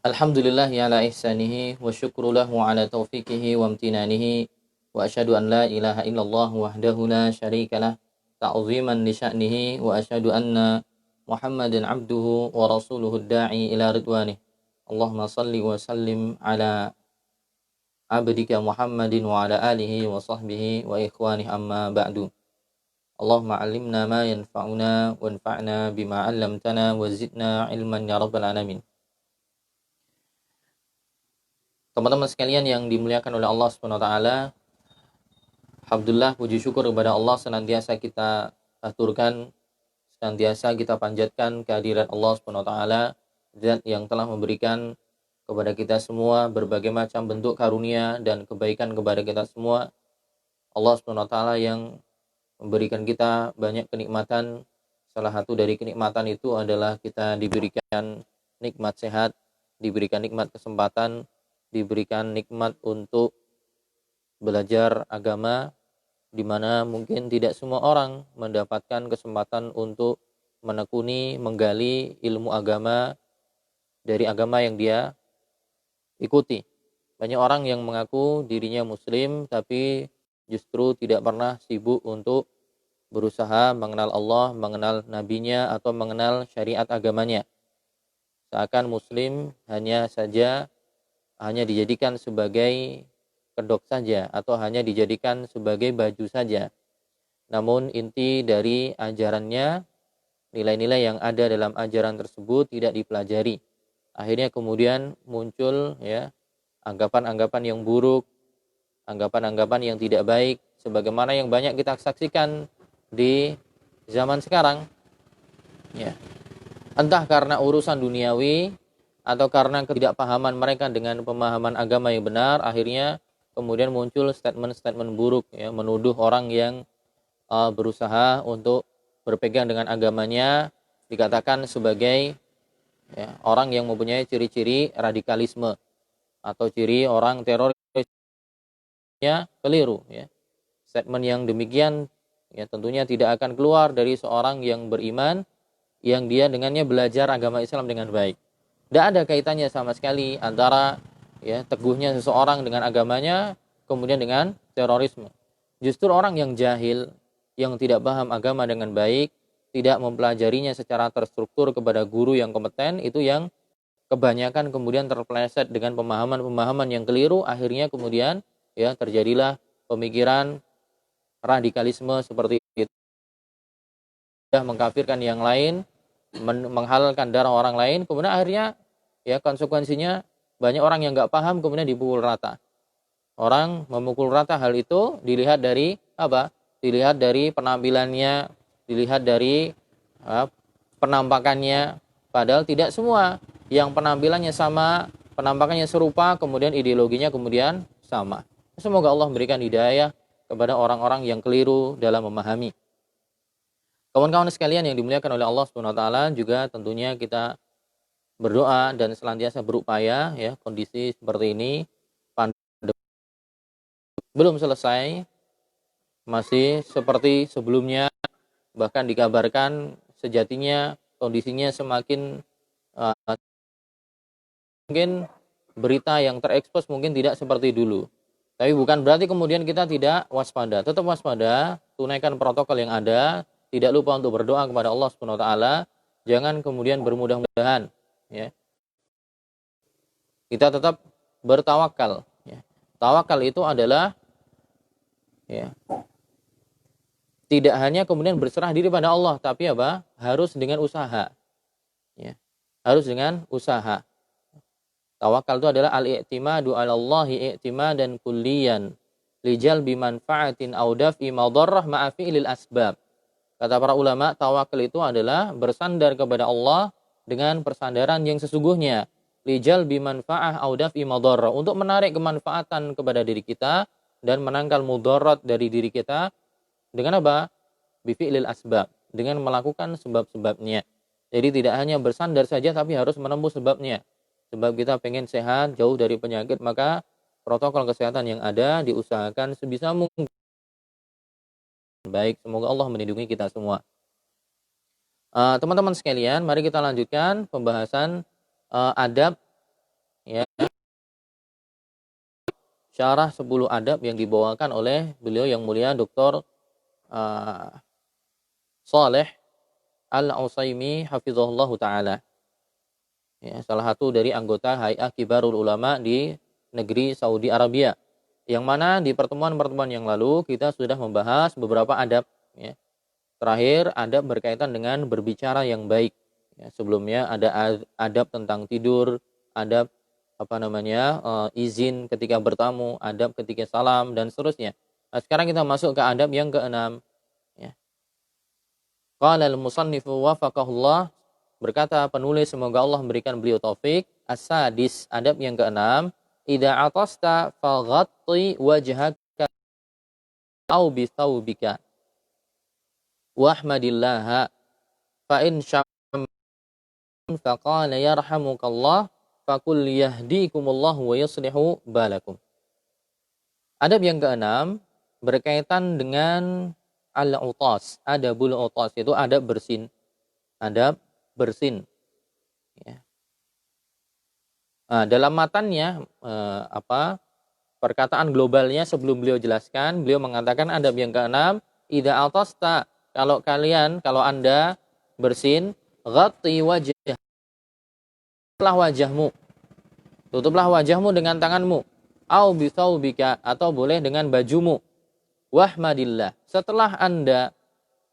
Alhamdulillahi ala ihsanihi wa syukru lahu ala taufiqihi wa amtinanihi wa asyhadu an la ilaha illallah wahdahu la syarikalah ta'ziman li sya'nihi wa asyhadu anna Muhammadan abduhu wa rasuluhu da'i ila ridwanih. Allahumma salli wa sallim ala abdika Muhammadin wa ala alihi wa sahbihi wa ikhwanih amma ba'du. Allahumma alimna ma yanfa'una wanfa'na bima 'allamtana wa zidna ilman ya rabbal alamin. Teman-teman sekalian yang dimuliakan oleh Allah Subhanahu wa taala, alhamdulillah puji syukur kepada Allah senantiasa kita aturkan, senantiasa kita panjatkan kehadiran Allah Subhanahu wa taala, zat yang telah memberikan kepada kita semua berbagai macam bentuk karunia dan kebaikan kepada kita semua. Allah Subhanahu wa taala yang memberikan kita banyak kenikmatan. Salah satu dari kenikmatan itu adalah kita diberikan nikmat sehat, diberikan nikmat kesempatan, diberikan nikmat untuk belajar agama, di mana mungkin tidak semua orang mendapatkan kesempatan untuk menekuni, menggali ilmu agama dari agama yang dia ikuti. Banyak orang yang mengaku dirinya muslim tapi justru tidak pernah sibuk untuk berusaha mengenal Allah, mengenal nabinya, atau mengenal syariat agamanya. Seakan muslim hanya dijadikan sebagai kedok saja atau hanya dijadikan sebagai baju saja. Namun inti dari ajarannya, nilai-nilai yang ada dalam ajaran tersebut tidak dipelajari. Akhirnya kemudian muncul anggapan-anggapan yang buruk, anggapan-anggapan yang tidak baik, sebagaimana yang banyak kita saksikan di zaman sekarang. Ya. Entah karena urusan duniawi atau karena ketidakpahaman mereka dengan pemahaman agama yang benar, akhirnya kemudian muncul statement-statement buruk, menuduh orang yang berusaha untuk berpegang dengan agamanya, dikatakan sebagai orang yang mempunyai ciri-ciri radikalisme atau ciri orang terorisnya keliru. Statement yang demikian tentunya tidak akan keluar dari seorang yang beriman, yang dia dengannya belajar agama Islam dengan baik. Tidak ada kaitannya sama sekali antara teguhnya seseorang dengan agamanya kemudian dengan terorisme. Justru orang yang jahil, yang tidak paham agama dengan baik, tidak mempelajarinya secara terstruktur kepada guru yang kompeten, itu yang kebanyakan kemudian terpeleset dengan pemahaman-pemahaman yang keliru. Akhirnya kemudian terjadilah pemikiran radikalisme seperti itu, mengkafirkan yang lain, menghalalkan darah orang lain, kemudian akhirnya konsekuensinya banyak orang yang nggak paham kemudian dipukul rata. Orang memukul rata hal itu dilihat dari apa? Dilihat dari penampilannya, dilihat dari penampakannya, padahal tidak semua yang penampilannya sama, penampakannya serupa, kemudian ideologinya kemudian sama. Semoga Allah memberikan hidayah kepada orang-orang yang keliru dalam memahami. Kawan-kawan sekalian yang dimuliakan oleh Allah Subhanahu wa taala, juga tentunya kita berdoa dan senantiasa berupaya kondisi seperti ini belum selesai, masih seperti sebelumnya, bahkan dikabarkan sejatinya kondisinya semakin mungkin berita yang terekspos mungkin tidak seperti dulu. Tapi bukan berarti kemudian kita tidak waspada. Tetap waspada, tunaikan protokol yang ada, tidak lupa untuk berdoa kepada Allah Subhanahu wa taala, jangan kemudian bermudah-mudahan Kita tetap bertawakal. Tawakal itu adalah tidak hanya kemudian berserah diri pada Allah, tapi harus dengan usaha. Harus dengan usaha. Tawakal itu adalah al-i'timadu 'alallahi i'timadan kulliyan lijal bimanfa'atin aw daf'i madarrah ma'a fi'lil asbab. Kata para ulama, tawakal itu adalah bersandar kepada Allah dengan persandaran yang sesungguhnya, lijal bimanfa'ah aw daf'i madarrah, untuk menarik kemanfaatan kepada diri kita dan menangkal mudarat dari diri kita dengan apa? Bi fi'lil asbab, dengan melakukan sebab-sebabnya. Jadi tidak hanya bersandar saja tapi harus menempuh sebabnya. Sebab kita pengen sehat, jauh dari penyakit, maka protokol kesehatan yang ada diusahakan sebisa mungkin baik. Semoga Allah melindungi kita semua. Teman-teman sekalian, mari kita lanjutkan pembahasan adab ya, syarah 10 adab yang dibawakan oleh beliau yang mulia Dr. Saleh Al-Utsaimin hafizahullah taala. Ya, salah satu dari anggota Hay'ah Kibarul Ulama di negeri Saudi Arabia. Yang mana di pertemuan-pertemuan yang lalu kita sudah membahas beberapa adab, ya. Terakhir adab berkaitan dengan berbicara yang baik. Ya, sebelumnya ada adab tentang tidur, adab izin ketika bertamu, adab ketika salam dan seterusnya. Nah, sekarang kita masuk ke adab yang keenam. Ya. Qala al-musannifu wafaqahullah, berkata penulis semoga Allah memberikan beliau taufik, as-sadis, adab yang keenam, idza atasta faghatti wajhaka au bi thawbika wahmadillaha fa in syam faqala yarhamukallah faqul yahdikumullah wa yuslihu balakum. Adab yang keenam berkaitan dengan al-utas, adabul utas, itu adab bersin. Adab bersin. Ya. Nah, dalam matannya perkataan globalnya sebelum beliau jelaskan, beliau mengatakan adab yang keenam, idza atasta, kalau Anda bersin, ghatti wajhah, tutuplah wajahmu dengan tanganmu, au bi thawbika, atau boleh dengan bajumu, wahmadillah, setelah Anda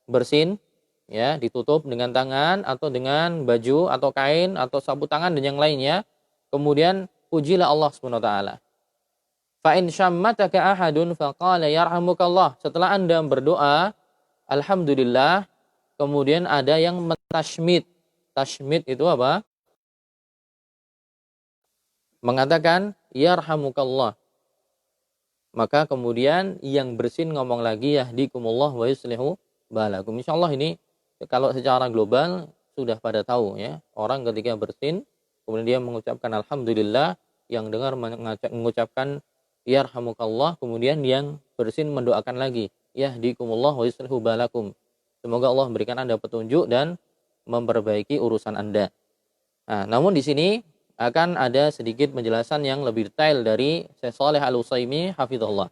bersin, ya, ditutup dengan tangan atau dengan baju atau kain atau sapu tangan dan yang lainnya, kemudian pujilah Allah Subhanahu wa taala. Fa in syammataka ahadun faqala yarhamukallah, setelah Anda berdoa alhamdulillah, kemudian ada yang mentashmid. Tashmid itu apa? Mengatakan yarhamukallah. Maka kemudian yang bersin ngomong lagi yahdikumullah wa yuslihu balakum. Insyaallah ini kalau secara global sudah pada tahu, ya. Orang ketika bersin kemudian dia mengucapkan alhamdulillah, yang dengar mengucapkan yarhamukallah, kemudian yang bersin mendoakan lagi yahdikumullah wa yuslihu balakum. Semoga Allah memberikan Anda petunjuk dan memperbaiki urusan Anda. Nah, namun di sini akan ada sedikit penjelasan yang lebih detail dari Syekh Shalih Al-Utsaimin hafizahullah.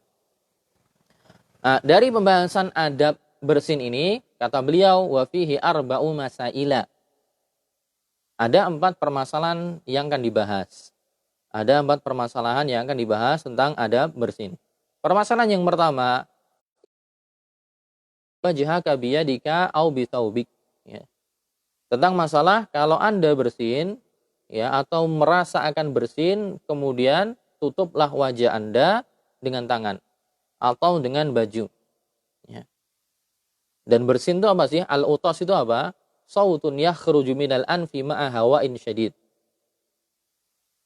Nah, dari pembahasan adab bersin ini, kata beliau, wa fihi arba'u masaila. Ada 4 permasalahan yang akan dibahas. Ada 4 permasalahan yang akan dibahas tentang adab bersin. Permasalahan yang pertama, wajhaka biyadika au bi thawbik, ya. Tentang masalah kalau Anda bersin, ya, atau merasa akan bersin, kemudian tutuplah wajah Anda dengan tangan atau dengan baju, ya. Dan bersin itu apa sih? Al-utas itu apa? Sautun yakhruju minal anfi ma'a hawa'in syadid.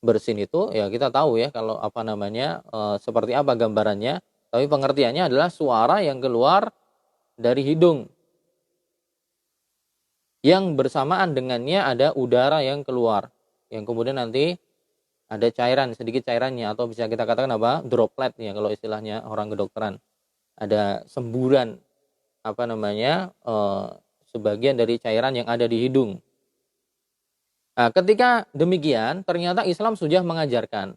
Bersin itu ya kita tahu, ya, kalau seperti apa gambarannya, tapi pengertiannya adalah suara yang keluar dari hidung, yang bersamaan dengannya ada udara yang keluar, yang kemudian nanti ada cairan, sedikit cairannya, atau bisa kita katakan apa? Droplet, ya, kalau istilahnya orang kedokteran. Ada semburan sebagian dari cairan yang ada di hidung. Nah, ketika demikian, ternyata Islam sudah mengajarkan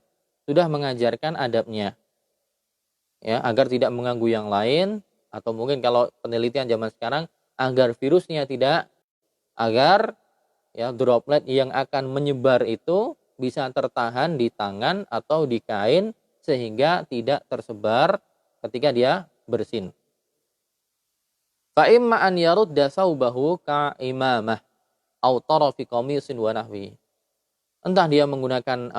adabnya, ya, agar tidak mengganggu yang lain, atau mungkin kalau penelitian zaman sekarang agar virusnya tidak, agar, ya, droplet yang akan menyebar itu bisa tertahan di tangan atau di kain sehingga tidak tersebar ketika dia bersin. Fa imma an yarudda saubahu ka imamah au tarafi qamisin wa nahwi. Entah dia menggunakan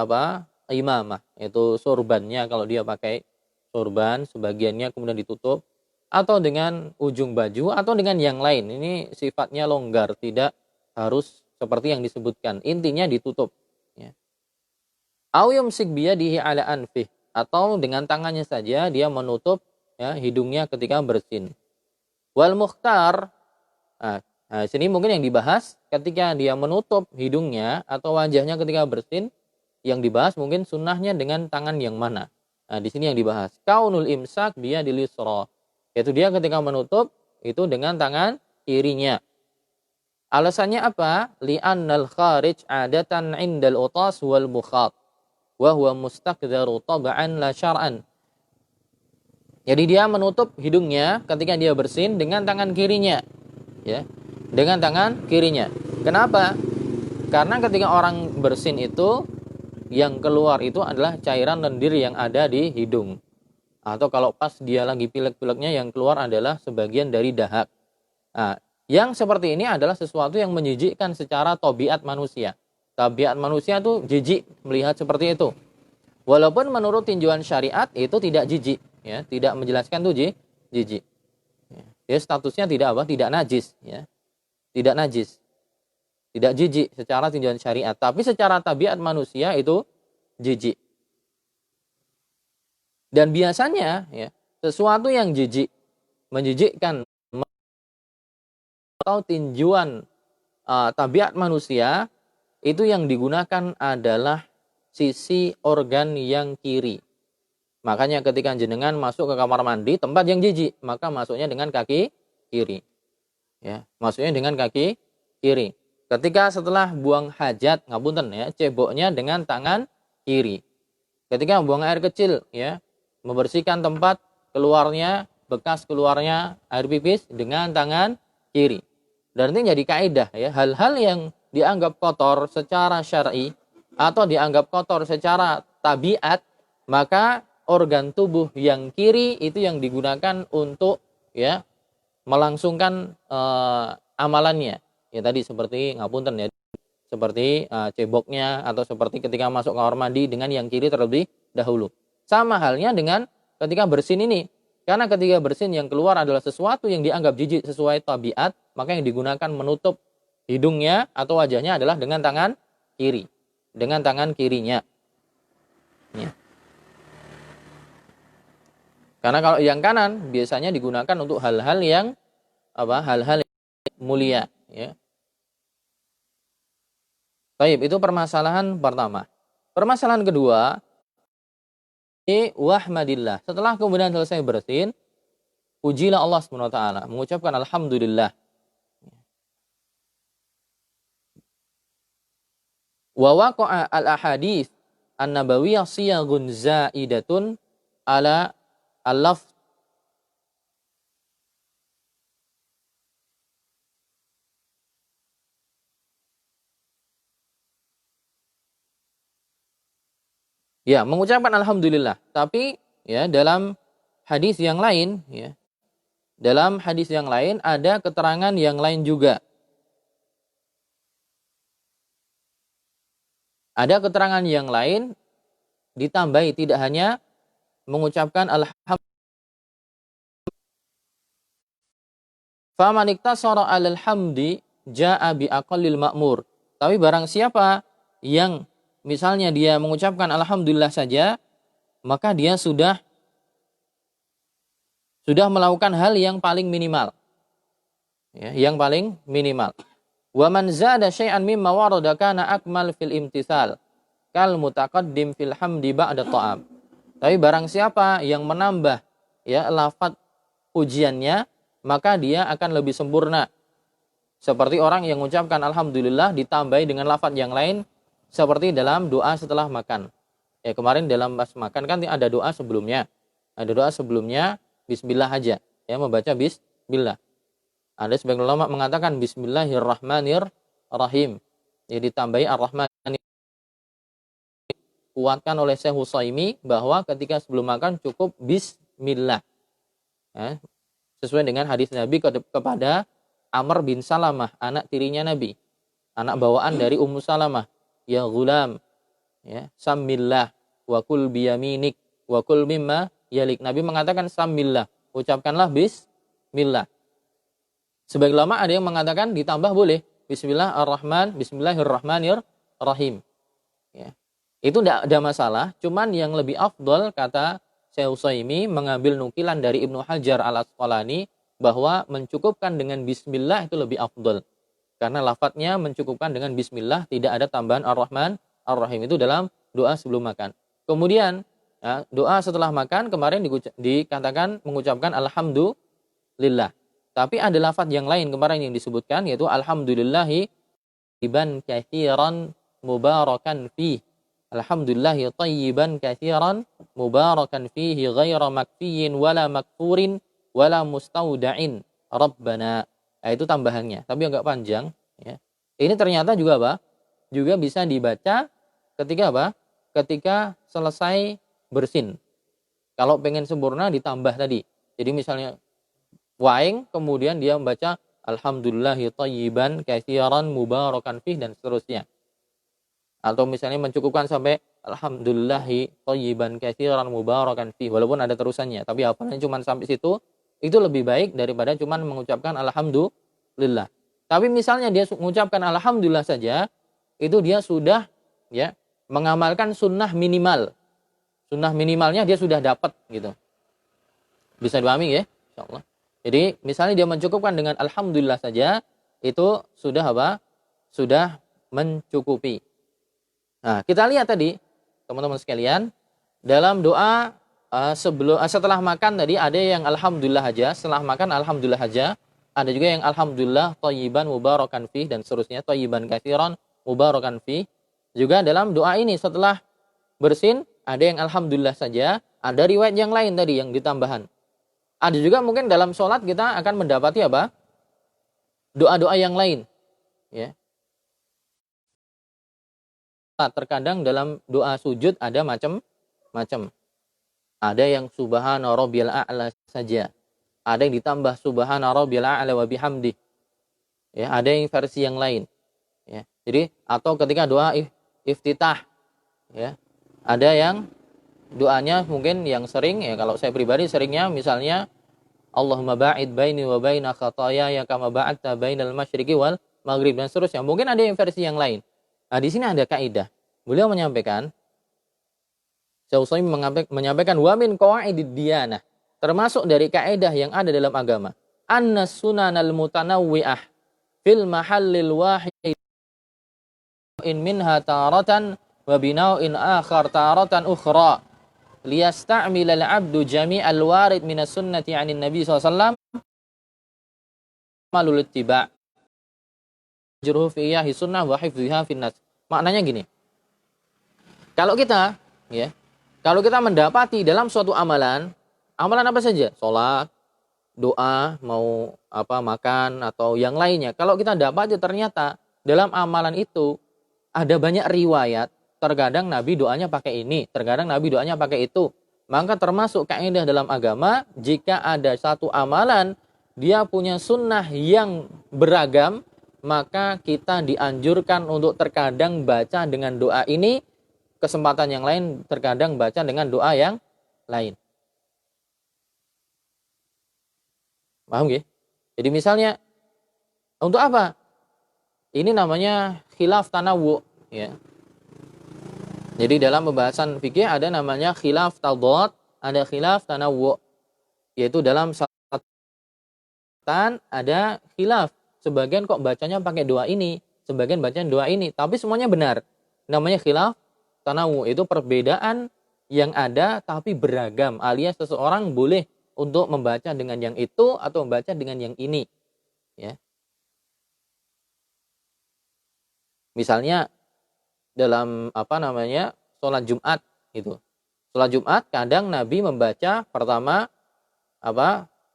imamah, yaitu sorbannya, kalau dia pakai sorban sebagiannya kemudian ditutup, atau dengan ujung baju, atau dengan yang lain. Ini sifatnya longgar, tidak harus seperti yang disebutkan. Intinya ditutup, ya. Au yumsik biyadihi ala anfih, atau dengan tangannya saja dia menutup, ya, hidungnya ketika bersin. Wal mukhtar, nah, sini mungkin yang dibahas ketika dia menutup hidungnya atau wajahnya ketika bersin, yang dibahas mungkin sunnahnya dengan tangan yang mana. Nah, di sini yang dibahas kaunul imsak biyadil yusra, yaitu dia ketika menutup itu dengan tangan kirinya. Alasannya apa? Li'annal kharij adatan indal utas wal mukhat wa huwa mustaqdharu tab'an la syar'an. Jadi dia menutup hidungnya ketika dia bersin dengan tangan kirinya, ya. Dengan tangan kirinya. Kenapa? Karena ketika orang bersin itu yang keluar itu adalah cairan lendir yang ada di hidung. Atau kalau pas dia lagi pilek-pileknya yang keluar adalah sebagian dari dahak. Nah, yang seperti ini adalah sesuatu yang menjijikkan secara tabiat manusia. Tabiat manusia tuh jijik melihat seperti itu. Walaupun menurut tinjauan syariat itu tidak jijik, ya, tidak menjelaskan tuh jijik. Ya, statusnya tidak apa? Tidak najis, ya. Tidak najis. Tidak jijik secara tinjauan syariat, tapi secara tabiat manusia itu jijik. Dan biasanya, ya, sesuatu yang jijik, menjijikkan atau tinjauan tabiat manusia itu yang digunakan adalah sisi organ yang kiri. Makanya ketika jenengan masuk ke kamar mandi tempat yang jijik, maka masuknya dengan kaki kiri. Ya, masuknya dengan kaki kiri. Ketika setelah buang hajat, ngapunten ya, ceboknya dengan tangan kiri. Ketika buang air kecil, ya, membersihkan tempat keluarnya, bekas keluarnya air pipis dengan tangan kiri. Dan ini jadi kaidah, ya, hal-hal yang dianggap kotor secara syar'i atau dianggap kotor secara tabiat, maka organ tubuh yang kiri itu yang digunakan untuk, ya, melangsungkan amalannya. Ya tadi seperti ngapunten ya, seperti ceboknya atau seperti ketika masuk kamar mandi dengan yang kiri terlebih dahulu. Sama halnya dengan ketika bersin ini. Karena ketika bersin yang keluar adalah sesuatu yang dianggap jijik sesuai tabiat, maka yang digunakan menutup hidungnya atau wajahnya adalah dengan tangan kiri. Dengan tangan kirinya. Ya. Karena kalau yang kanan biasanya digunakan untuk hal-hal yang hal-hal yang mulia, ya. Baik, itu permasalahan pertama. Permasalahan kedua, wahmadillah. Setelah kemudian selesai bersin, pujilah Allah Subhanahu wa taala, mengucapkan alhamdulillah. Wa waqa'a al-ahadits an-nabawiyyah siyaghun zaidatun ala al-lafz. Ya, mengucapkan alhamdulillah. Tapi ya dalam hadis yang lain, ya, dalam hadis yang lain ada keterangan yang lain juga. Ada keterangan yang lain ditambahi, tidak hanya mengucapkan alhamdulillah. Faman iktasara 'alal hamdi jaa'a bi aqallil ma'mur. Tapi barang siapa yang misalnya dia mengucapkan alhamdulillah saja, maka dia sudah melakukan hal yang paling minimal. Ya, yang paling minimal. Wa man zada syai'an mimma warada kana akmal fil imtithal kal mutaqaddim fil hamdi ba'da ta'am. Tapi barang siapa yang menambah, ya, lafaz pujiannya, maka dia akan lebih sempurna. Seperti orang yang mengucapkan alhamdulillah ditambahi dengan lafaz yang lain seperti dalam doa setelah makan. Ya, kemarin dalam pas makan kan ada doa sebelumnya. Ada doa sebelumnya bismillah aja, ya, membaca bismillah. Ada sebagian ulama mengatakan bismillahirrahmanirrahim. Ya, ditambahi ar-rahman. Kuatkan oleh Syekh Husaimi bahwa ketika sebelum makan cukup bismillah. Ya, sesuai dengan hadis Nabi kepada Amr bin Salamah, anak tirinya Nabi, anak bawaan dari Ummu Salamah. Ya gulam, ya, samillah wa kul biyaminik wa kul mimma yalik. Nabi mengatakan samillah, ucapkanlah bismillah. Sebagian ulama ada yang mengatakan ditambah boleh bismillahirrahmanirrahim. Ya. Itu tidak ada masalah, cuman yang lebih afdol kata Syekh Utsaimin mengambil nukilan dari Ibnu Hajar Al-Asqalani bahwa mencukupkan dengan bismillah itu lebih afdol. Karena lafadznya mencukupkan dengan bismillah, tidak ada tambahan ar-Rahman ar-Rahim itu dalam doa sebelum makan. Kemudian ya, doa setelah makan kemarin dikatakan mengucapkan alhamdulillah. Tapi ada lafadz yang lain kemarin yang disebutkan yaitu alhamdulillahi iban katsiran mubarakan fi. Alhamdulillahi thayyiban katsiran mubarakan fihi ghaira makfiyin wala makfurin wala mustauda'in rabbana. Nah, itu tambahannya, tapi agak panjang ya. Ini ternyata juga apa? Juga bisa dibaca ketika apa? Ketika selesai bersin. Kalau pengen sempurna ditambah tadi. Jadi misalnya waing kemudian dia membaca alhamdulillahi thayyiban katsiran mubarakan fih dan seterusnya. Atau misalnya mencukupkan sampai alhamdulillahi thayyiban katsiran mubarakan fih walaupun ada terusannya, tapi hafalnya cuma sampai situ, itu lebih baik daripada cuma mengucapkan alhamdulillah. Tapi misalnya dia mengucapkan alhamdulillah saja, itu dia sudah ya mengamalkan sunnah minimal. Sunnah minimalnya dia sudah dapat gitu. Bisa dipahami ya? Insyaallah. Jadi misalnya dia mencukupkan dengan alhamdulillah saja, itu sudah apa? Sudah mencukupi. Nah, kita lihat tadi teman-teman sekalian, dalam doa setelah makan tadi ada yang alhamdulillah aja, setelah makan alhamdulillah aja, ada juga yang alhamdulillah thayyiban mubarakan fih dan seterusnya, thayyiban katsiran mubarakan fih. Juga dalam doa ini setelah bersin ada yang alhamdulillah saja, ada riwayat yang lain tadi yang ditambahan. Ada juga mungkin dalam sholat kita akan mendapati apa? Doa-doa yang lain. Ya. Terkadang dalam doa sujud ada macam-macam. Ada yang subhana rabbiyal a'la saja. Ada yang ditambah subhana rabbiyal a'la wa bihamdi. Ya, ada yang versi yang lain. Ya. Jadi atau ketika doa iftitah, ya. Ada yang doanya mungkin yang sering ya, kalau saya pribadi seringnya misalnya Allahumma ba'id baini wa baina khataaya kama ba'adta bainal masyriqi wal maghrib dan seterusnya. Mungkin ada yang versi yang lain. Nah, di sini ada kaidah. Beliau menyampaikan, Syekh Utsaimin menyampaikan wa min qawaidid diyanah, termasuk dari kaidah yang ada dalam agama, anna sunanal mutanawwi'ah fil mahallil wahid in minha taratan wa binau'in akhar taratan ukhra liyasta'mil al-'abdu jami'al warid minas sunnati 'anil nabi sallallahu alaihi wasallam malul ittiba' jurhu fi iyahi sunnah wa hifdhiha fin nas. Maknanya gini. Kalau kita mendapati dalam suatu amalan apa saja? Salat, doa, mau makan atau yang lainnya. Kalau kita dapati ternyata dalam amalan itu ada banyak riwayat, terkadang Nabi doanya pakai ini, terkadang Nabi doanya pakai itu. Maka termasuk kaidah dalam agama, jika ada satu amalan, dia punya sunnah yang beragam, maka kita dianjurkan untuk terkadang baca dengan doa ini, kesempatan yang lain terkadang baca dengan doa yang lain. Paham gak? Jadi misalnya, untuk apa? Ini namanya khilaf tanawwu, ya. Jadi dalam pembahasan fikih ada namanya khilaf tadad, ada khilaf tanawwu. Yaitu dalam syaratan ada khilaf. Sebagian kok bacanya pakai doa ini, sebagian bacanya doa ini, tapi semuanya benar. Namanya khilaf tanawwu, itu perbedaan yang ada tapi beragam, alias seseorang boleh untuk membaca dengan yang itu atau membaca dengan yang ini, ya. Misalnya dalam sholat Jumat itu. Sholat Jumat kadang Nabi membaca pertama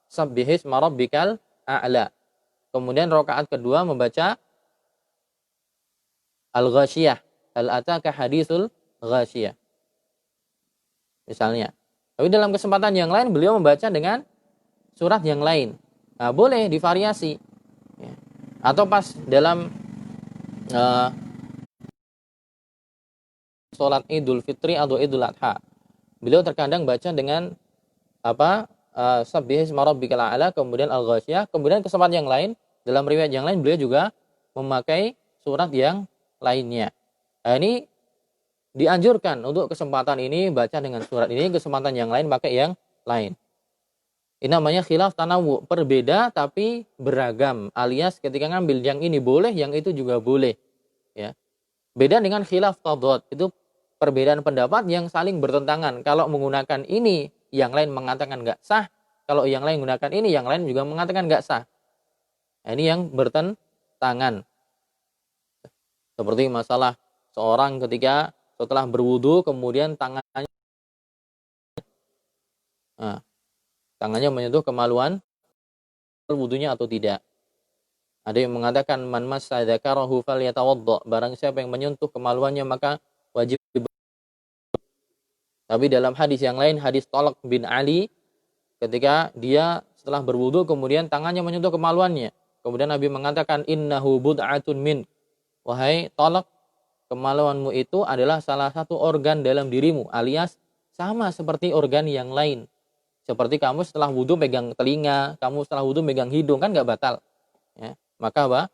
Sabbihis marabbikal a'la. Kemudian rakaat kedua membaca Al-Ghasyiyah, hal ataka hadisul Ghasyiyah. Misalnya. Tapi dalam kesempatan yang lain beliau membaca dengan surat yang lain. Nah, boleh divariasi. Ya. Atau pas dalam sholat Idul Fitri atau Idul Adha, beliau terkadang baca dengan Sabbihis marabbikal a'la, kemudian Al-Ghasyiyah, kemudian kesempatan yang lain, dalam riwayat yang lain beliau juga memakai surat yang lainnya. Nah, ini dianjurkan untuk kesempatan ini baca dengan surat ini, kesempatan yang lain pakai yang lain. Ini namanya khilaf tanawwu, berbeda tapi beragam, alias ketika ngambil yang ini boleh, yang itu juga boleh, ya. Beda dengan khilaf tadad, itu perbedaan pendapat yang saling bertentangan. Kalau menggunakan ini, yang lain mengatakan nggak sah. Kalau yang lain menggunakan ini, yang lain juga mengatakan nggak sah. Nah, ini yang bertentangan. Seperti masalah seorang ketika setelah berwudu kemudian tangannya menyentuh kemaluan wudunya atau tidak. Ada yang mengatakan man massa dzakarahu falyatawadda, barang siapa yang menyentuh kemaluannya maka wajib. Tapi dalam hadis yang lain, hadis Thalq bin Ali, ketika dia setelah berwudu kemudian tangannya menyentuh kemaluannya, kemudian Nabi mengatakan innahu bud'atun min, wahai Thalq, kemaluanmu itu adalah salah satu organ dalam dirimu, alias sama seperti organ yang lain. Seperti kamu setelah wudu pegang telinga, kamu setelah wudu pegang hidung, kan nggak batal. Ya. Maka apa?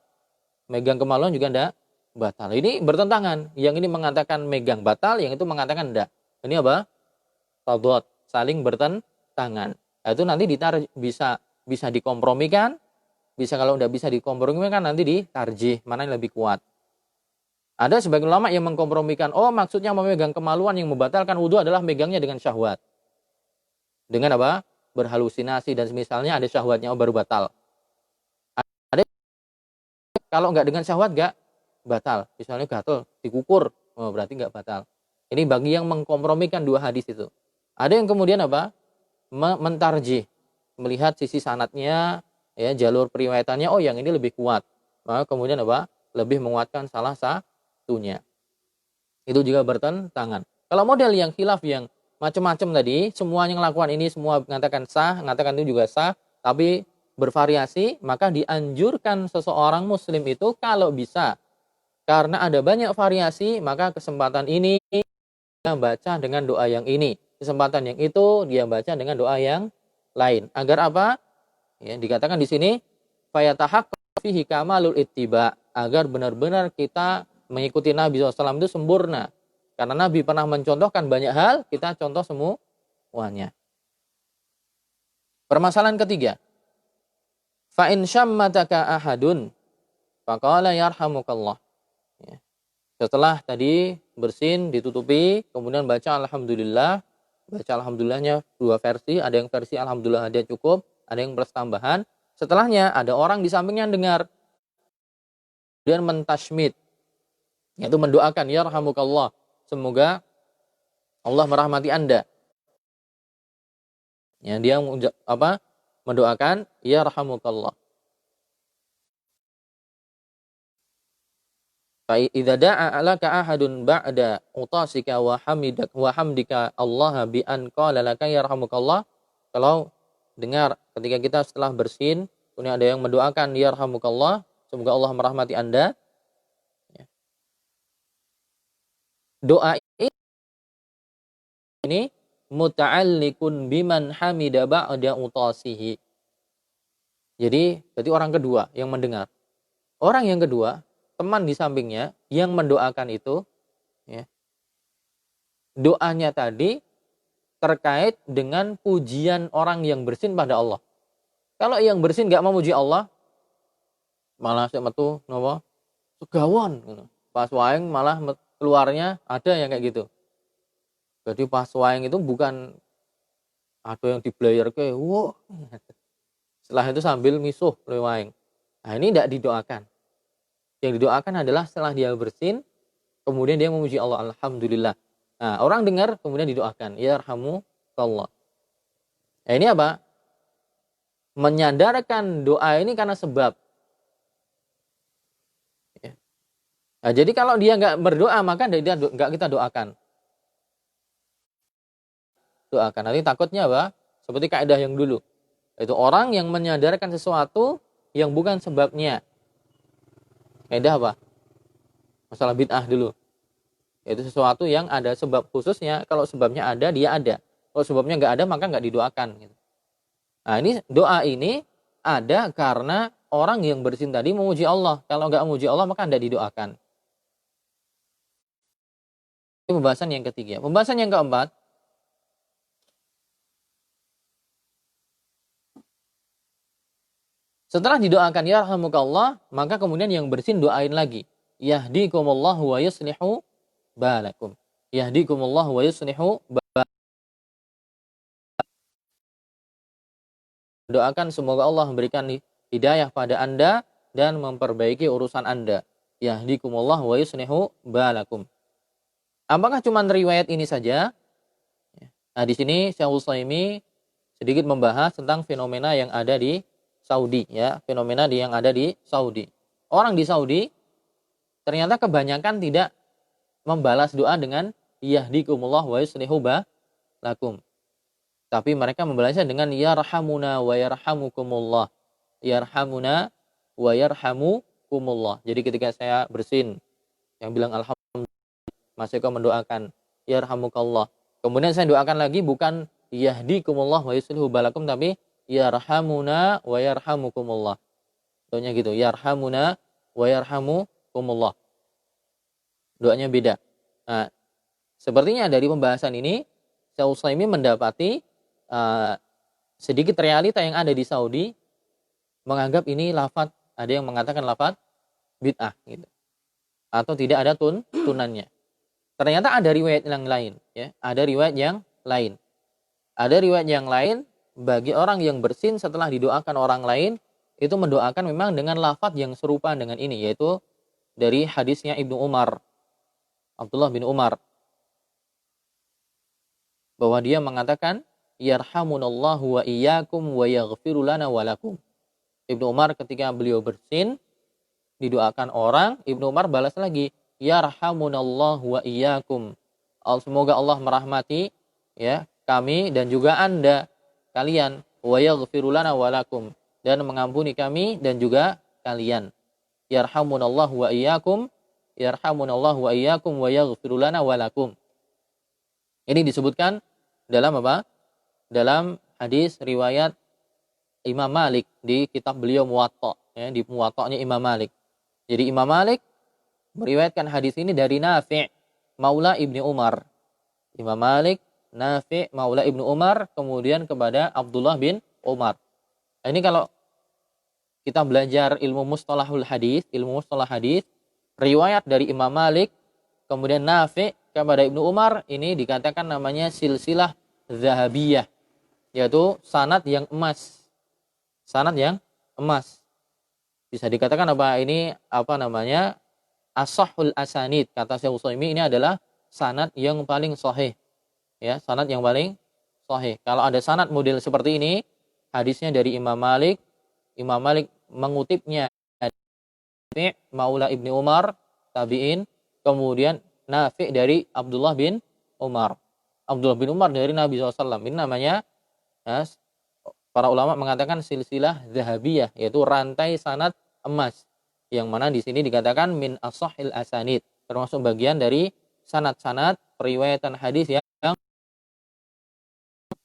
Megang kemaluan juga enggak batal. Ini bertentangan. Yang ini mengatakan megang batal, yang itu mengatakan enggak. Ini apa? Tadad, saling bertentangan. Nah, itu nanti bisa dikompromikan, bisa kalau enggak bisa dikompromikan nanti ditarjih, mana yang lebih kuat. Ada sebagian ulama yang mengkompromikan, oh maksudnya memegang kemaluan yang membatalkan wudu adalah megangnya dengan syahwat. Dengan apa? Berhalusinasi dan semisalnya ada syahwatnya baru batal. Kalau nggak dengan syahwat nggak batal. Misalnya gatel, dikukur, oh, berarti nggak batal. Ini bagi yang mengkompromikan dua hadis itu. Ada yang kemudian apa? Mentarjih, melihat sisi sanadnya, ya jalur periwayatannya, oh yang ini lebih kuat. Maka kemudian apa? Lebih menguatkan salah satunya. Itu juga bertentangan. Kalau model yang khilaf yang macam-macam tadi, semua yang melakukan ini semua mengatakan sah, mengatakan itu juga sah, tapi bervariasi, maka dianjurkan seseorang muslim itu kalau bisa, karena ada banyak variasi, maka kesempatan ini dia baca dengan doa yang ini, kesempatan yang itu dia baca dengan doa yang lain. Agar apa? Ya, dikatakan di sini fayatahaqqaq fihi kamalul ittiba, agar benar-benar kita mengikuti Nabi SAW itu sempurna. Karena Nabi pernah mencontohkan banyak hal, kita contoh semuanya. Permasalahan ketiga, fa in syammataka ahadun faqala yarhamukallah. Ya. Setelah tadi bersin, ditutupi, kemudian baca alhamdulillah. Baca alhamdulillahnya dua versi, ada yang versi alhamdulillah ada cukup, ada yang plus tambahan. Setelahnya ada orang di sampingnya dengar. Kemudian mentashmid, yaitu mendoakan yarhamukallah, semoga Allah merahmati Anda. Ya, dia apa? Mendoakan yarhamukallah. Fa idza da'a alaka ahadun ba'da utasika wa hamdika Allah bi an qala laka yarhamukallah. Kalau dengar ketika kita setelah bersin, kemudian ada yang mendoakan yarhamukallah, semoga Allah merahmati Anda. Doa ini muta'alliqun biman hamida ba'da utasihi. Jadi berarti orang kedua yang mendengar. Orang yang kedua, teman di sampingnya yang mendoakan itu, ya, doanya tadi terkait dengan pujian orang yang bersin pada Allah. Kalau yang bersin nggak memuji Allah, malah sik metu napa? Segawon gitu. Pas waeng malah keluarnya ada yang kayak gitu. Jadi pas waeng itu bukan ada yang diblayerke, wah. Setelah itu sambil misuh waeng. Nah, ini tidak didoakan. Yang didoakan adalah setelah dia bersin, kemudian dia memuji Allah, alhamdulillah. Nah, orang dengar kemudian didoakan, yarhamukallah. Nah, ini apa? Menyandarkan doa ini karena sebab. Nah, jadi kalau dia nggak berdoa, maka dia nggak kita doakan. Doakan. Nanti takutnya apa? Seperti kaidah yang dulu. Itu orang yang menyandarkan sesuatu yang bukan sebabnya. Kaidah apa? Masalah bid'ah dulu. Itu sesuatu yang ada sebab khususnya. Kalau sebabnya ada, dia ada. Kalau sebabnya nggak ada, maka nggak didoakan. Nah, ini doa ini ada karena orang yang bersin tadi memuji Allah. Kalau nggak memuji Allah, maka tidak didoakan. Ini pembahasan yang ketiga. Pembahasan yang keempat, setelah didoakan yarhamukallah, maka kemudian yang bersin doain lagi. Yahdikumullahu wa yuslihu balakum. Yahdikumullahu wa yuslihu balakum. Doakan semoga Allah memberikan hidayah pada Anda dan memperbaiki urusan Anda. Yahdikumullahu wa yuslihu balakum. Apakah cuma riwayat ini saja? Nah, di sini Syekh Utsaimin sedikit membahas tentang fenomena yang ada di Saudi, ya, fenomena yang ada di Saudi. Orang di Saudi ternyata kebanyakan tidak membalas doa dengan yahdikumullah wa yuslihu balakum. Tapi mereka membalasnya dengan yarhamuna wa yarhamukumullah. Yarhamuna wa yarhamukumullah. Jadi ketika saya bersin, yang bilang alhamdulillah, Mas Eko mendoakan yarhamukallah. Kemudian saya doakan lagi bukan yahdikumullah wa yuslihu balakum, tapi yarhamuna wa yarhamukumullah. Doanya gitu, yarhamuna wa yarhamukumullah. Doanya beda. Nah, sepertinya dari pembahasan ini Syekh Utsaimin mendapati sedikit realita yang ada di Saudi menganggap ini lafaz, ada yang mengatakan lafaz bid'ah gitu. Atau tidak ada tunannya. Ternyata ada riwayat yang lain, ya. Ada riwayat yang lain. Ada riwayat yang lain bagi orang yang bersin setelah didoakan orang lain itu mendoakan memang dengan lafaz yang serupa dengan ini, yaitu dari hadisnya Ibnu Umar, Abdullah bin Umar, bahwa dia mengatakan yarhamunallahu wa iyyakum wa yaghfiru lana wa lakum. Ibnu Umar ketika beliau bersin didoakan orang, Ibnu Umar balas lagi yarhamunallahu wa iyyakum. Semoga Allah merahmati, ya, kami dan juga Anda kalian, wa yaghfiru lana wa lakum, dan mengampuni kami dan juga kalian. Yarhamunallahu wa iyyakum, yarhamunallahu wa iyyakum wa yaghfiru lana wa lakum. Ini disebutkan dalam apa? Dalam hadis riwayat Imam Malik di kitab beliau Muwatta, ya, di Muwatta'nya Imam Malik. Jadi Imam Malik meriwayatkan hadis ini dari Nafi' Maula Ibni Umar. Imam Malik, Nafi' Maula Ibnu Umar, kemudian kepada Abdullah bin Umar. Nah, ini kalau kita belajar ilmu mustalahul hadis, ilmu mustalah hadis, riwayat dari Imam Malik, kemudian Nafi' kepada Ibnu Umar, ini dikatakan namanya silsilah zahabiyah, yaitu sanad yang emas. Sanad yang emas. Bisa dikatakan apa ini, apa namanya, as-sahhul asanid. Kata Syekh Utsaimin, ini adalah sanad yang paling sahih. Ya, sanad yang paling sahih. Kalau ada sanad model seperti ini, hadisnya dari Imam Malik mengutipnya dari Maula Ibni Umar, tabi'in, kemudian Nafi' dari Abdullah bin Umar. Abdullah bin Umar dari Nabi SAW. Ini namanya, ya, para ulama mengatakan silsilah zahabiyah, yaitu rantai sanad emas. Yang mana di sini dikatakan min as-sahhil asanid, termasuk bagian dari sanad-sanad periwayatan hadis yang,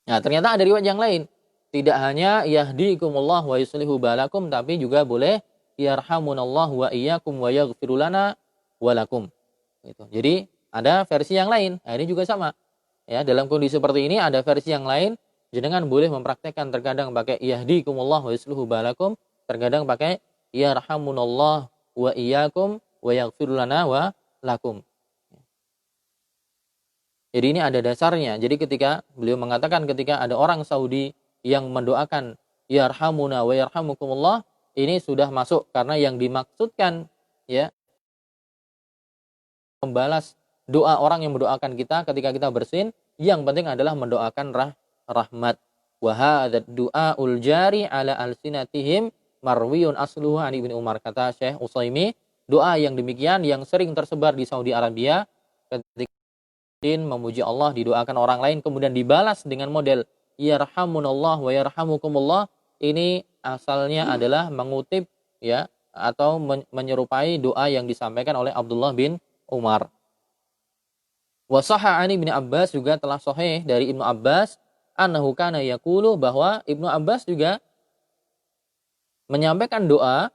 nah, ternyata ada riwayat yang lain. Tidak hanya yahdikumullah wa yuslihu balakum, tapi juga boleh yarhamunallahu wa iyyakum wa yaghfiru lana wa lakum. Gitu. Jadi ada versi yang lain. Nah, ini juga sama. Ya, dalam kondisi seperti ini ada versi yang lain. Jenengan boleh mempraktekkan, terkadang pakai yahdikumullah wa yuslihu balakum, terkadang pakai yarhamunallah wa iyyakum wa yaghfiru lana wa lakum. Jadi ini ada dasarnya. Jadi ketika beliau mengatakan ketika ada orang Saudi yang mendoakan yarhamuna wa yarhamukumullah, ini sudah masuk karena yang dimaksudkan, ya, membalas doa orang yang mendoakan kita ketika kita bersin, yang penting adalah mendoakan rahmat. Wa hadzal du'aul jari ala alsinatihim marwiyun asluhu an Ibnu Umar. Kata Syekh Utsaimin, doa yang demikian yang sering tersebar di Saudi Arabia ketika memuji Allah didoakan orang lain kemudian dibalas dengan model yarhamunallah wa yarhamukumullah, ini asalnya adalah mengutip, ya, atau menyerupai doa yang disampaikan oleh Abdullah bin Umar. Wa sahha an Ibnu Abbas, juga telah sahih dari Ibnu Abbas, annahu kana yaqulu, bahwa Ibnu Abbas juga menyampaikan doa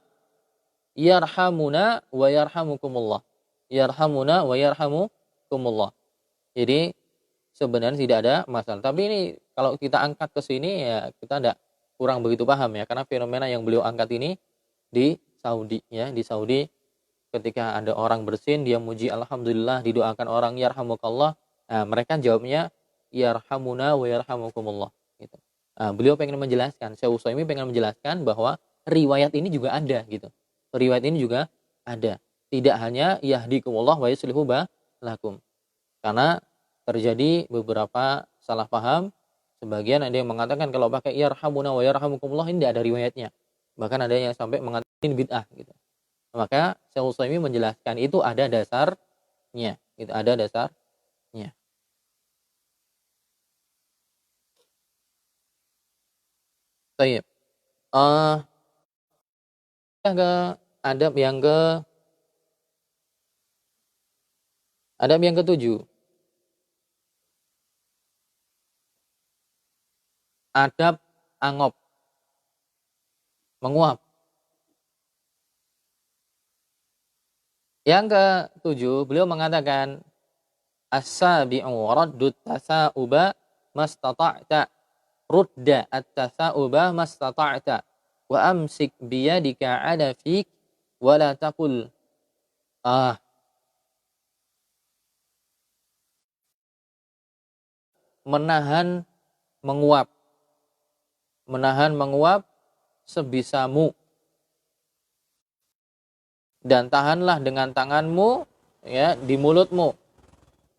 yarhamuna wa yarhamukumullah. Yarhamuna wa yarhamukumullah. Jadi sebenarnya tidak ada masalah. Tapi ini kalau kita angkat ke sini, ya, kita tidak kurang begitu paham, ya, karena fenomena yang beliau angkat ini di Saudi, ya, di Saudi ketika ada orang bersin dia muji alhamdulillah, didoakan orang yarhamukallah, nah, mereka jawabnya yarhamuna wa yarhamukumullah gitu. Nah, beliau pengen menjelaskan, Syekh Utsaimin pengen menjelaskan bahwa riwayat ini juga ada gitu. Riwayat ini juga ada. Tidak hanya yahdikumullah wa yuslihu balakum. Karena terjadi beberapa salah paham. Sebagian ada yang mengatakan kalau pakai yarhamuna wa yarhamukumullah ini tidak ada riwayatnya. Bahkan ada yang sampai mengatakan ini bid'ah gitu. Maka Syekh Utsaimin menjelaskan itu ada dasarnya. Itu ada dasarnya. Baik. Ke adab yang ke adab yang ketujuh. Adab angop, menguap. Yang ketujuh, beliau mengatakan as-sabi'u raddut tasa'uba mastata'ta. Rudda at-tasa'uba mastata'ta. Wa amsik biyadika ala fik wa la taqul menahan menguap. Menahan menguap sebisamu. Dan tahanlah dengan tanganmu ya di mulutmu.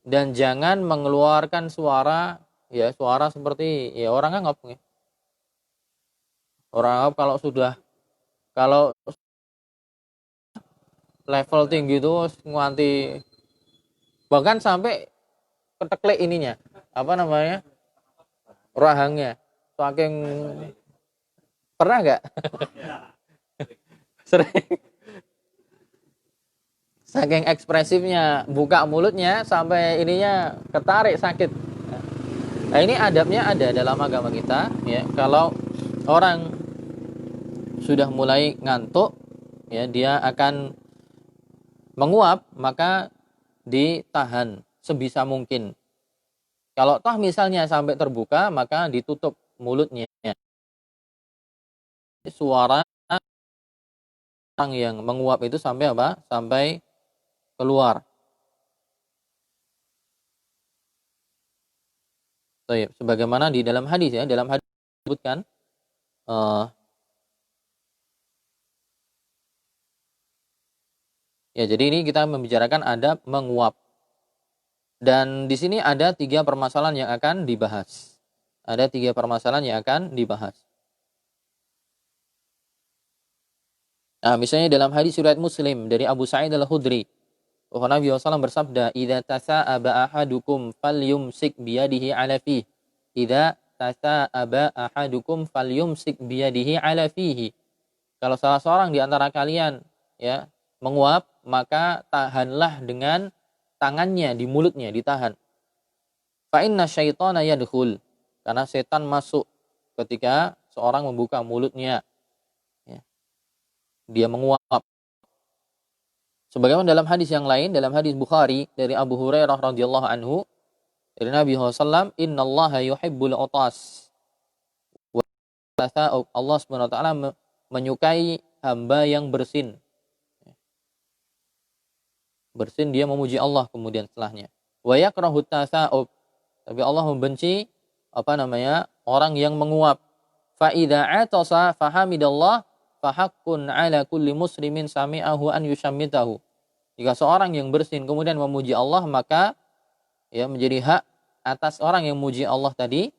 Dan jangan mengeluarkan suara ya suara seperti ya orang angop ya. Orang angop kalau level tinggi itu nganti bahkan sampai keteklik ininya apa namanya rahangnya saking pernah nggak sering saking ekspresifnya buka mulutnya sampai ininya ketarik sakit. Nah ini adabnya ada dalam agama kita ya. Kalau orang sudah mulai ngantuk ya dia akan menguap maka ditahan sebisa mungkin. Kalau toh misalnya sampai terbuka maka ditutup mulutnya. Suara orang yang menguap itu sampai apa? Sampai keluar. Sebagaimana di dalam hadis ya, dalam hadis disebutkan ya jadi ini kita membicarakan adab menguap. Dan di sini ada 3 permasalahan yang akan dibahas. Ada 3 permasalahan yang akan dibahas. Nah, misalnya dalam hadis riwayat Muslim dari Abu Sa'id Al-Khudri, Nabi SAW bersabda, "Idza tasa'aba ahadukum falyumsik biyadihi 'ala fihi." Idza tasa'aba ahadukum falyumsik biyadihi 'ala fihi. Kalau salah seorang di antara kalian ya menguap, maka tahanlah dengan tangannya di mulutnya, ditahan. Fa inna syaitana yadkhul. Karena setan masuk ketika seorang membuka mulutnya. Ya. Dia menguap. Sebagaimana dalam hadis yang lain, dalam hadis Bukhari dari Abu Hurairah radhiyallahu anhu, dari Nabi SAW, "Innallaha yuhibbul utas." Allah SWT menyukai hamba yang bersin. Bersin dia memuji Allah kemudian setelahnya. Wa yakrahu tasa'ub. Tapi Allah membenci orang yang menguap. Fa idza atasa fahamidallah fahaqqun ala kulli muslimin sami'ahu an yushammitahu. Jika seorang yang bersin kemudian memuji Allah maka ya menjadi hak atas orang yang memuji Allah tadi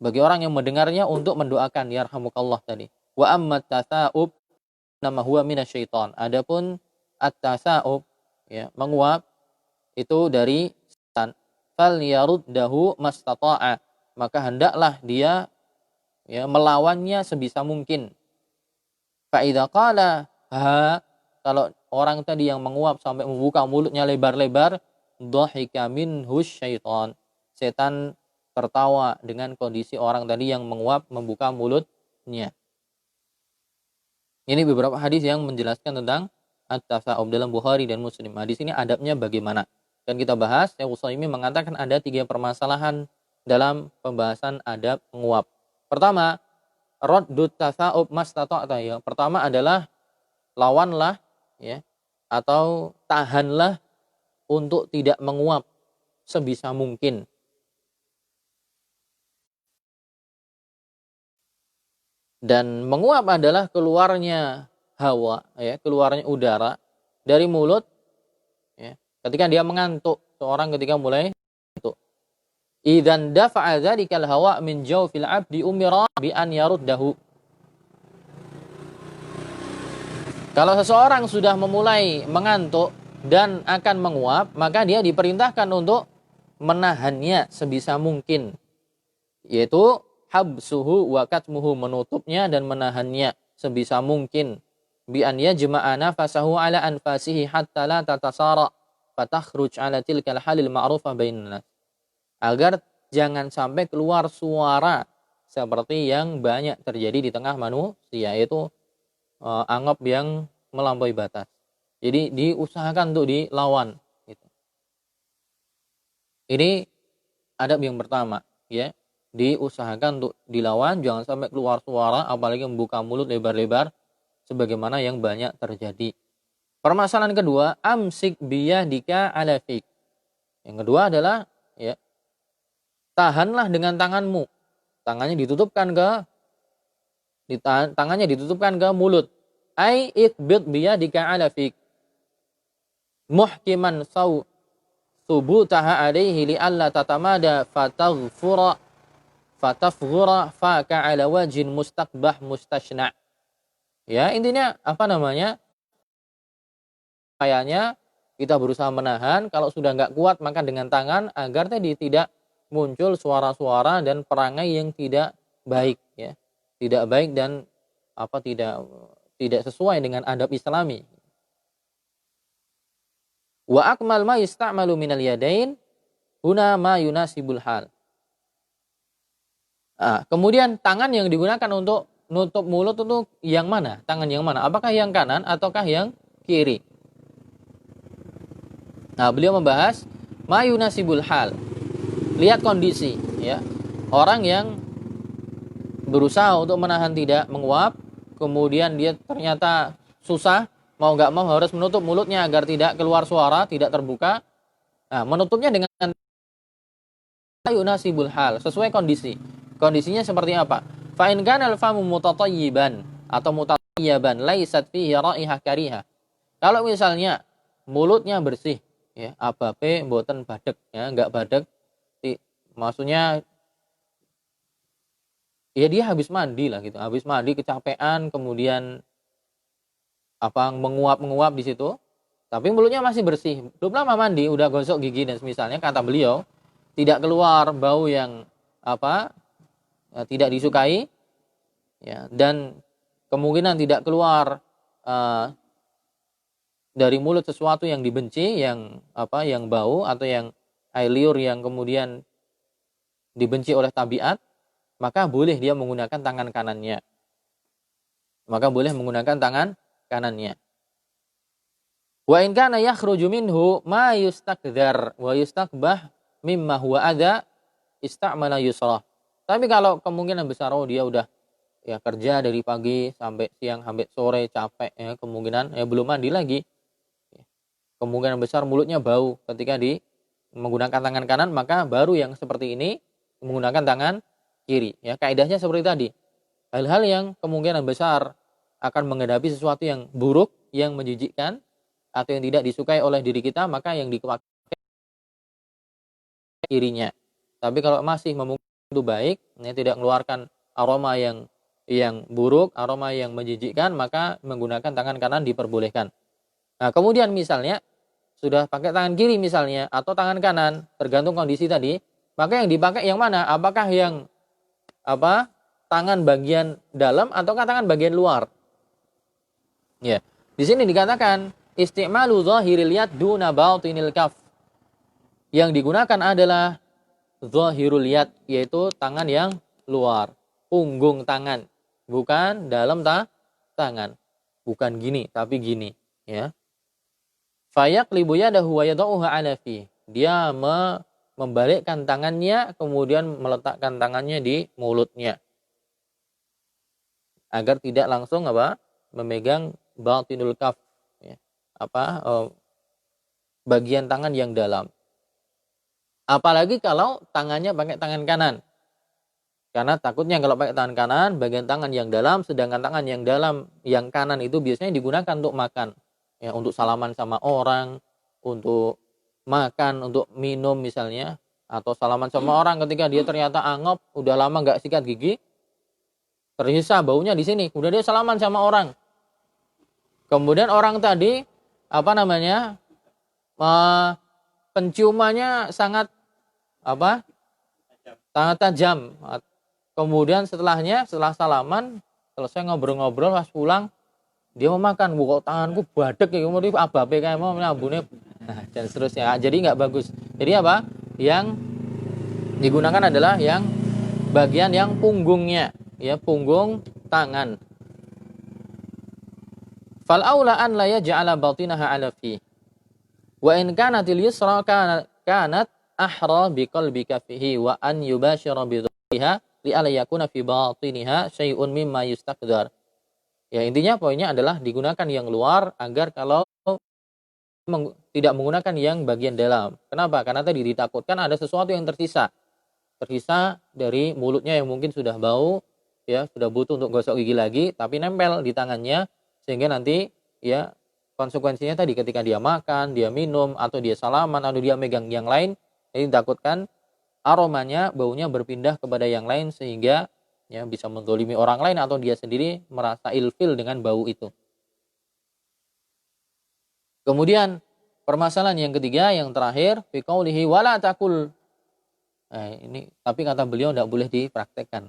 bagi orang yang mendengarnya untuk mendoakan yarhamukallah tadi. Wa amma tasa'ub nama huwa minasyaiton. Adapun at-tasa'ub ya menguap itu dari setan. Fal yaruddahu mastata'a. Maka hendaklah dia ya melawannya sebisa mungkin. Fa idza qala ha, kalau orang tadi yang menguap sampai membuka mulutnya lebar-lebar, dhahika minhu syaitan. Setan tertawa dengan kondisi orang tadi yang menguap membuka mulutnya. Ini beberapa hadis yang menjelaskan tentang at-tasa'ub dalam Bukhari dan Muslim. Hadis ini adabnya bagaimana? Dan kita bahas, Syekh Utsaimin mengatakan ada 3 permasalahan dalam pembahasan adab menguap. Pertama, raddut tasa'ub mastata'ta ya. Pertama adalah lawanlah ya atau tahanlah untuk tidak menguap sebisa mungkin. Dan menguap adalah keluarnya hawa ya, keluarnya udara dari mulut ya, ketika dia mengantuk seorang ketika mulai ngantuk. Idzan dafa'a dzalikal hawa min jawfil 'abdi umira bi an yaruddahu. Kalau seseorang sudah memulai mengantuk dan akan menguap, maka dia diperintahkan untuk menahannya sebisa mungkin, yaitu habsuhu wa katmuhu, menutupnya dan menahannya sebisa mungkin, bi an yajma'a nafasahu ala anfasihi hatta la tatasara fatakhruj ala tilkal halil ma'rufah bainan nas, agar jangan sampai keluar suara seperti yang banyak terjadi di tengah manusia, yaitu anggap yang melampaui batas. Jadi diusahakan untuk dilawan. Gitu. Ini adab yang pertama, ya. Diusahakan untuk dilawan, jangan sampai keluar suara, apalagi membuka mulut lebar-lebar, sebagaimana yang banyak terjadi. Permasalahan kedua, amsik biyadika ala fik. Yang kedua adalah, ya, tahanlah dengan tanganmu. Tangannya ditutupkan ke mulut. Ai ikbid biyadika ala fik. Muhkiman subutaha alaihi li'alla tatamada fatafghura faka ala wajhin mustaqbah mustashna'. Ya, intinya apa namanya? Kayaknya kita berusaha menahan, kalau sudah nggak kuat maka dengan tangan, agar tadi tidak muncul suara-suara dan perangai yang tidak baik, ya. Tidak baik dan tidak sesuai dengan adab Islami. Wa akmal ma yusta'malu minal yadain huna ma yunasibul hal. Kemudian tangan yang digunakan untuk nutup mulut itu yang mana? Tangan yang mana? Apakah yang kanan ataukah yang kiri? Nah, beliau membahas ma yunasibul hal. Lihat kondisi, ya. Orang yang berusaha untuk menahan tidak menguap, kemudian dia ternyata susah, mau nggak mau harus menutup mulutnya agar tidak keluar suara, tidak terbuka. Nah, menutupnya dengan yunasibul hal, sesuai kondisi. Kondisinya seperti apa? Fa in kana al-famu mutatayyiban atau mutatayyiban laisat fihi raihah karihah. Kalau misalnya mulutnya bersih, ya, abape mboten badeg, ya, enggak badeg. Maksudnya ya dia habis mandi lah gitu. Habis mandi kecapean, kemudian menguap-menguap di situ. Tapi mulutnya masih bersih. Belum lama mandi, udah gosok gigi dan semisalnya, kata beliau, tidak keluar bau yang tidak disukai, ya, dan kemungkinan tidak keluar dari mulut sesuatu yang dibenci, yang bau atau yang air liur yang kemudian dibenci oleh tabiat, maka boleh dia menggunakan tangan kanannya. Wa in kana yakhruju minhu ma yustakdzar wa yustakbah mimma huwa adza istamala yusra. Tapi kalau kemungkinan besar dia udah, ya, kerja dari pagi sampai siang sampai sore capek, ya, kemungkinan belum mandi lagi. Kemungkinan besar mulutnya bau ketika menggunakan tangan kanan, maka baru yang seperti ini menggunakan tangan kiri, ya. Kaidahnya seperti tadi. Hal-hal yang kemungkinan besar akan menghadapi sesuatu yang buruk, yang menjijikkan atau yang tidak disukai oleh diri kita, maka yang dipakai kirinya. Tapi kalau masih memungkinkan itu baik, ya, tidak mengeluarkan aroma yang buruk, aroma yang menjijikkan, maka menggunakan tangan kanan diperbolehkan. Nah, kemudian misalnya sudah pakai tangan kiri misalnya atau tangan kanan, tergantung kondisi tadi, maka yang dipakai yang mana? Apakah yang tangan bagian dalam ataukah tangan bagian luar? Ya. Di sini dikatakan isti'malu zahiril yad duna batinil kaf. Yang digunakan adalah zahirul yad, yaitu tangan yang luar, punggung tangan, bukan dalam tangan. Bukan gini, tapi gini, ya. Fayaqlibu yadahu wa yad'uha ala fi. Dia membalikkan tangannya, kemudian meletakkan tangannya di mulutnya, agar tidak langsung memegang batinul kaf, ya, bagian tangan yang dalam. Apalagi kalau tangannya pakai tangan kanan, karena takutnya kalau pakai tangan kanan, bagian tangan yang dalam, sedangkan tangan yang dalam yang kanan itu biasanya digunakan untuk makan, ya, untuk salaman sama orang, untuk makan, untuk minum misalnya, atau salaman sama orang ketika dia ternyata angop, udah lama nggak sikat gigi, tersisa baunya di sini, kemudian dia salaman sama orang. Kemudian orang tadi apa namanya? Penciumannya sangat apa? Sangat tajam. Kemudian setelah salaman, selesai ngobrol-ngobrol, pas pulang dia mau makan, kok tanganku badek ya, kemudian ababe kayak mau nyambune, nah, dan seterusnya. Jadi nggak bagus. Jadi apa? Yang digunakan adalah yang bagian yang punggungnya, ya, punggung tangan. Fal aula an la yaj'ala batinaha ala fi. Wa in kanatil yusra kanat ahra bi qalbi kafihi wa an yubashira bi dhuriha li alla yakuna fi batiniha syai'un mimma yustaqdar. Ya, intinya poinnya adalah digunakan yang luar agar kalau tidak menggunakan yang bagian dalam. Kenapa? Karena tadi ditakutkan ada sesuatu yang tersisa. Tersisa dari mulutnya yang mungkin sudah bau, ya, sudah butuh untuk gosok gigi lagi, tapi nempel di tangannya sehingga nanti ya konsekuensinya tadi ketika dia makan, dia minum, atau dia salaman, atau dia megang yang lain, ini ditakutkan aromanya, baunya berpindah kepada yang lain sehingga ya bisa menzalimi orang lain atau dia sendiri merasa ilfil dengan bau itu. Kemudian permasalahan yang ketiga, yang terakhir, fi qaulihi wala takul. Ini tapi kata beliau tidak boleh dipraktekkan.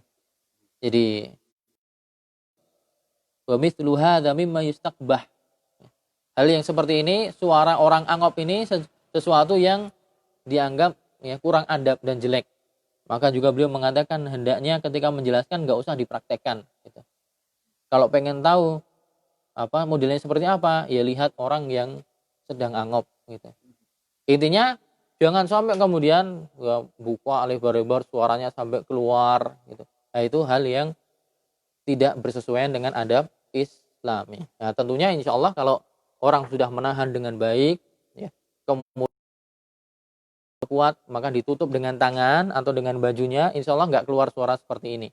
Jadi wa mithlu hadza mimma yustaqbah. Hal yang seperti ini, suara orang angop ini sesuatu yang dianggap ya kurang adab dan jelek. Maka juga beliau mengatakan hendaknya ketika menjelaskan nggak usah dipraktekkan. Gitu. Kalau pengen tahu apa modelnya seperti apa, ya lihat orang yang sedang angop. Gitu. Intinya jangan sampai kemudian ya, buka lebar-lebar suaranya sampai keluar. Gitu. Nah, itu hal yang tidak bersesuaian dengan adab Islami. Nah, tentunya insya Allah kalau orang sudah menahan dengan baik, ya, kemudian kuat, maka ditutup dengan tangan atau dengan bajunya, insya Allah nggak keluar suara seperti ini.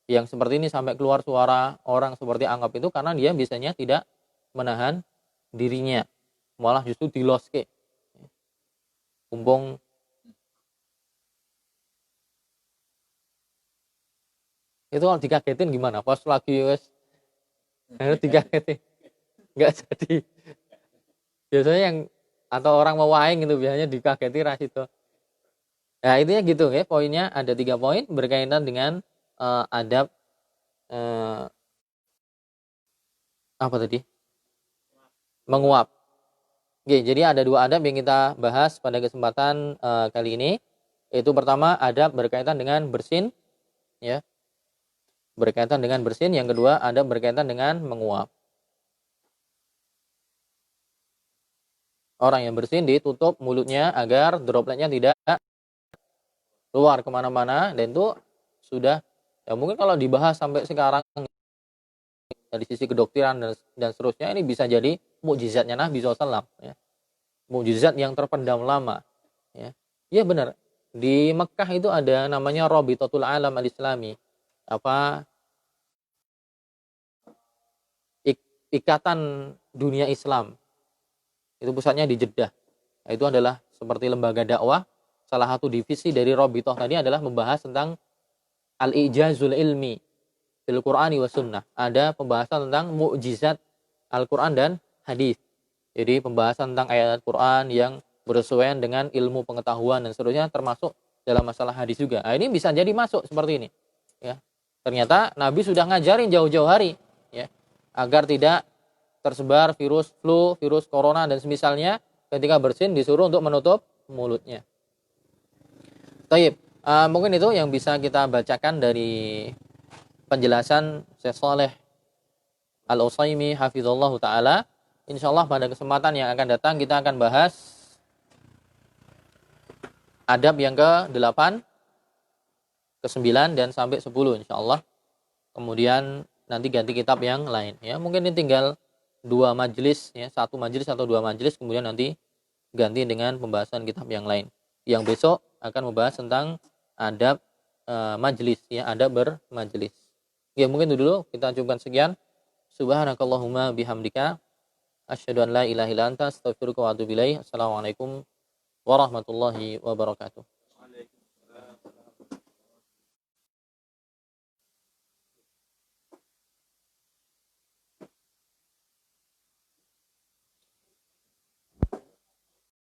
Yang seperti ini sampai keluar suara orang seperti anggap itu karena dia biasanya tidak menahan dirinya, malah justru diloske. Kumpung itu kalau dikagetin gimana? Pas lagi wes dikagetin nggak jadi. Biasanya yang atau orang mau waing gitu biasanya dikageti ras itu. Nah, intinya gitu ya, poinnya ada 3 poin berkaitan dengan adab apa tadi? Menguap. Oke, jadi ada 2 adab yang kita bahas pada kesempatan kali ini. Itu pertama adab berkaitan dengan bersin, ya. Berkaitan dengan bersin, yang kedua adab berkaitan dengan menguap. Orang yang bersin ditutup mulutnya agar dropletnya tidak keluar kemana-mana, dan itu sudah ya mungkin kalau dibahas sampai sekarang dari sisi kedokteran dan seterusnya, ini bisa jadi mukjizatnya Nabi SAW, ya. Mukjizat yang terpendam lama, ya. Iya benar, di Mekah itu ada namanya Rabitatul Alam Al-Islami, apa ikatan dunia Islam, itu pusatnya di Jeddah. Nah, itu adalah seperti lembaga dakwah. Salah satu divisi dari Rabithah tadi adalah membahas tentang al-ijazul ilmi fil Qur'ani wa sunnah. Ada pembahasan tentang mukjizat Al-Qur'an dan hadis. Jadi pembahasan tentang ayat Al-Qur'an yang bersesuaian dengan ilmu pengetahuan dan seterusnya, termasuk dalam masalah hadis juga. Nah, ini bisa jadi masuk seperti ini, ya. Ternyata Nabi sudah ngajarin jauh-jauh hari, ya, agar tidak tersebar virus flu, virus corona dan semisalnya, ketika bersin disuruh untuk menutup mulutnya. Taib, mungkin itu yang bisa kita bacakan dari penjelasan Syekh Shalih Al-Utsaimin hafizallahu taala. Insyaallah pada kesempatan yang akan datang kita akan bahas adab yang ke-8, ke-9 dan sampai 10 insyaallah. Kemudian nanti ganti kitab yang lain, ya. Mungkin ini tinggal 2 majelis, ya, 1 majelis atau 2 majelis, kemudian nanti ganti dengan pembahasan kitab yang lain. Yang besok akan membahas tentang adab majelis, ya, adab bermajelis. Ya, mungkin itu dulu, kita cukupkan sekian. Subhanakallahumma bihamdika asyhadu an la ilaha illa anta astaghfiruka wa atubu ilaik. Assalamualaikum warahmatullahi wabarakatuh.